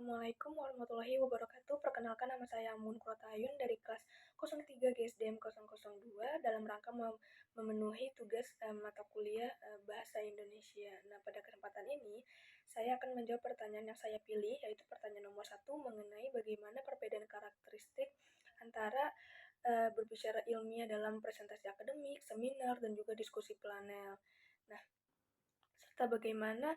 Assalamualaikum warahmatullahi wabarakatuh. Perkenalkan nama saya Mun Kurotayun dari kelas 03 GSDM 002 dalam rangka memenuhi tugas mata kuliah Bahasa Indonesia. Nah, pada kesempatan ini saya akan menjawab pertanyaan yang saya pilih, yaitu pertanyaan nomor 1 mengenai bagaimana perbedaan karakteristik antara berbicara ilmiah dalam presentasi akademik, seminar, dan juga diskusi panel. Nah, serta bagaimana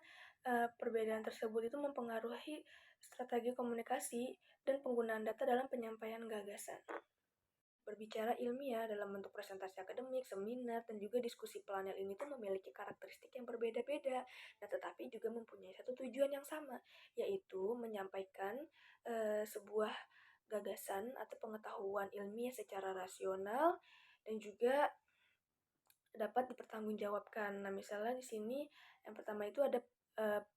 perbedaan tersebut itu mempengaruhi strategi komunikasi dan penggunaan data dalam penyampaian gagasan. Berbicara ilmiah dalam bentuk presentasi akademik, seminar, dan juga diskusi panel ini tuh memiliki karakteristik yang berbeda-beda, nah tetapi juga mempunyai satu tujuan yang sama, yaitu menyampaikan sebuah gagasan atau pengetahuan ilmiah secara rasional dan juga dapat dipertanggungjawabkan. Nah, misalnya di sini yang pertama itu ada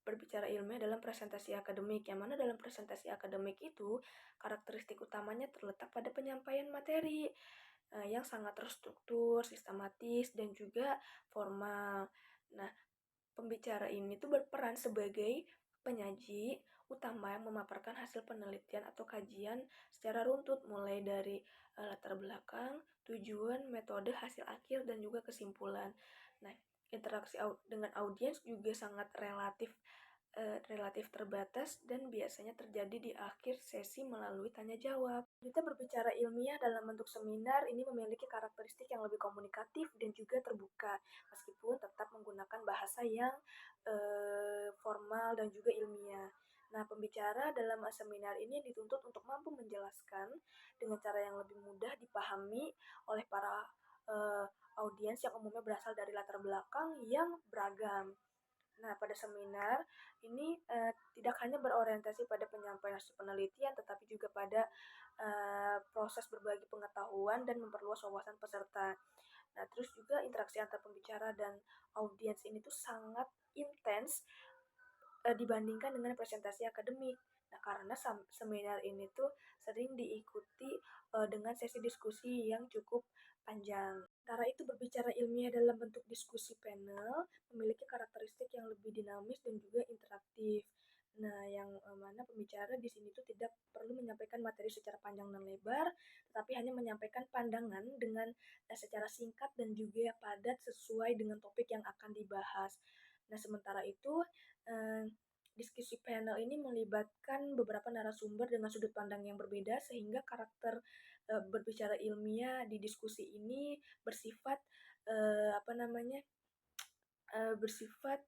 berbicara ilmiah dalam presentasi akademik, yang mana dalam presentasi akademik itu karakteristik utamanya terletak pada penyampaian materi yang sangat terstruktur, sistematis, dan juga formal. Nah, pembicara ini tuh berperan sebagai penyaji utama yang memaparkan hasil penelitian atau kajian secara runtut, mulai dari latar belakang, tujuan, metode, hasil akhir, dan juga kesimpulan. Nah, interaksi dengan audiens juga sangat relatif terbatas dan biasanya terjadi di akhir sesi melalui tanya jawab. Kita berbicara ilmiah dalam bentuk seminar ini memiliki karakteristik yang lebih komunikatif dan juga terbuka, meskipun tetap menggunakan bahasa yang formal dan juga ilmiah. Nah, pembicara dalam seminar ini dituntut untuk mampu menjelaskan dengan cara yang lebih mudah dipahami oleh para audiens yang umumnya berasal dari latar belakang yang beragam. Nah, pada seminar ini tidak hanya berorientasi pada penyampaian hasil penelitian, tetapi juga pada proses berbagi pengetahuan dan memperluas wawasan peserta. Nah, terus juga interaksi antar pembicara dan audiens ini tuh sangat intens dibandingkan dengan presentasi akademik. Nah, karena seminar ini tuh sering diikuti dengan sesi diskusi yang cukup panjang. Sementara itu berbicara ilmiah dalam bentuk diskusi panel memiliki karakteristik yang lebih dinamis dan juga interaktif. Nah, yang mana pembicara di sini tuh tidak perlu menyampaikan materi secara panjang dan lebar, tetapi hanya menyampaikan pandangan dengan secara singkat dan juga padat sesuai dengan topik yang akan dibahas. Nah, sementara itu diskusi panel ini melibatkan beberapa narasumber dengan sudut pandang yang berbeda sehingga karakter berbicara ilmiah di diskusi ini bersifat bersifat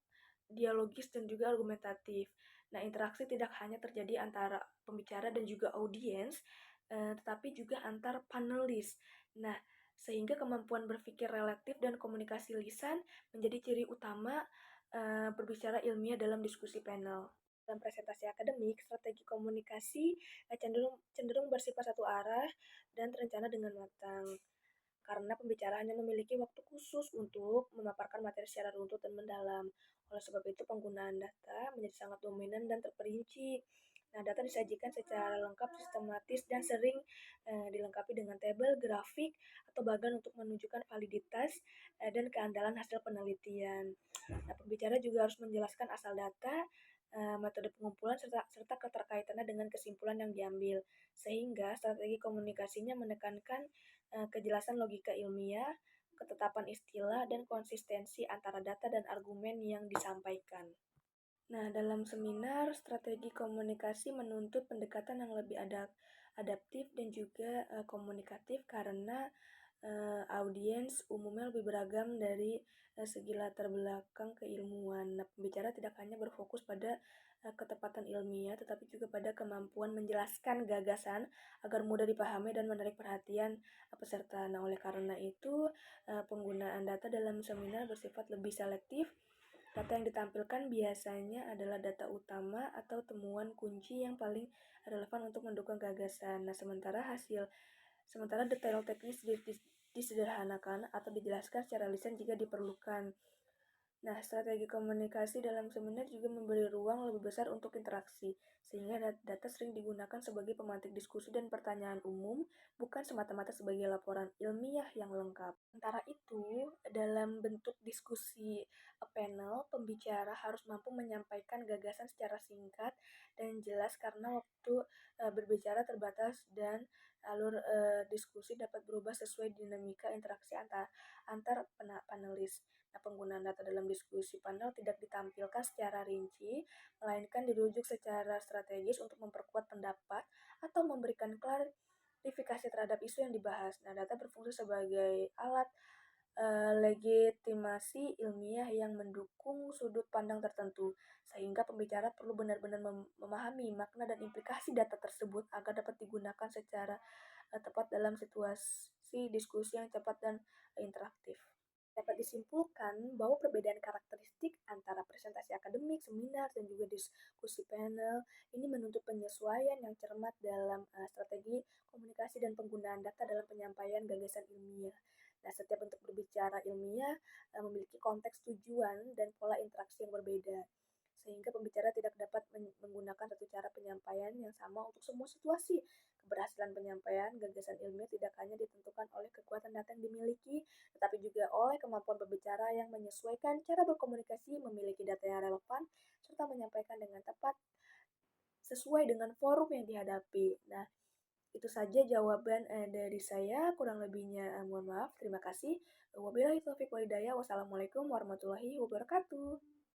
dialogis dan juga argumentatif. Nah, interaksi tidak hanya terjadi antara pembicara dan juga audiens, tetapi juga antar panelis. Nah, sehingga kemampuan berpikir relatif dan komunikasi lisan menjadi ciri utama berbicara ilmiah dalam diskusi panel. Dalam presentasi akademik, strategi komunikasi cenderung bersifat satu arah dan terencana dengan matang. Karena pembicara hanya memiliki waktu khusus untuk memaparkan materi secara runtut dan mendalam. Oleh sebab itu, penggunaan data menjadi sangat dominan dan terperinci. Nah, data disajikan secara lengkap, sistematis, dan sering dilengkapi dengan tabel, grafik, atau bahkan untuk menunjukkan validitas dan keandalan hasil penelitian. Nah, pembicara juga harus menjelaskan asal data, metode pengumpulan, serta keterkaitannya dengan kesimpulan yang diambil. Sehingga strategi komunikasinya menekankan kejelasan logika ilmiah, ketetapan istilah, dan konsistensi antara data dan argumen yang disampaikan. Nah, dalam seminar, strategi komunikasi menuntut pendekatan yang lebih adaptif dan juga komunikatif karena audiens umumnya lebih beragam dari segi latar belakang keilmuan. Nah, pembicara tidak hanya berfokus pada ketepatan ilmiah, tetapi juga pada kemampuan menjelaskan gagasan agar mudah dipahami dan menarik perhatian peserta. Nah, oleh karena itu, penggunaan data dalam seminar bersifat lebih selektif. Data yang ditampilkan biasanya adalah data utama atau temuan kunci yang paling relevan untuk mendukung gagasan. Nah, sementara detail teknis disederhanakan atau dijelaskan secara lisan jika diperlukan. Nah, strategi komunikasi dalam seminar juga memberi ruang lebih besar untuk interaksi, sehingga data sering digunakan sebagai pemantik diskusi dan pertanyaan umum, bukan semata-mata sebagai laporan ilmiah yang lengkap. Sementara itu, dalam bentuk diskusi panel, pembicara harus mampu menyampaikan gagasan secara singkat dan jelas karena waktu berbicara terbatas dan alur diskusi dapat berubah sesuai dinamika interaksi antar panelis. Nah, penggunaan data dalam diskusi panel tidak ditampilkan secara rinci, melainkan dirujuk secara strategis untuk memperkuat pendapat atau memberikan klarifikasi terhadap isu yang dibahas. Nah, data berfungsi sebagai alat legitimasi ilmiah yang mendukung sudut pandang tertentu, sehingga pembicara perlu benar-benar memahami makna dan implikasi data tersebut agar dapat digunakan secara tepat dalam situasi diskusi yang cepat dan interaktif. Dapat disimpulkan bahwa perbedaan karakteristik antara presentasi akademik, seminar, dan juga diskusi panel ini menuntut penyesuaian yang cermat dalam strategi komunikasi dan penggunaan data dalam penyampaian gagasan ilmiah. Nah, setiap bentuk berbicara ilmiah memiliki konteks tujuan dan pola interaksi yang berbeda, sehingga pembicara tidak dapat menggunakan satu cara penyampaian yang sama untuk semua situasi. Keberhasilan penyampaian gagasan ilmiah tidak hanya ditentukan oleh kekuatan data yang dimiliki, tetapi juga oleh kemampuan berbicara yang menyesuaikan cara berkomunikasi, memiliki data yang relevan, serta menyampaikan dengan tepat sesuai dengan forum yang dihadapi. Nah, itu saja jawaban dari saya, kurang lebihnya mohon maaf, terima kasih. Wabillahi taufiq walhidayah, wassalamualaikum warahmatullahi wabarakatuh.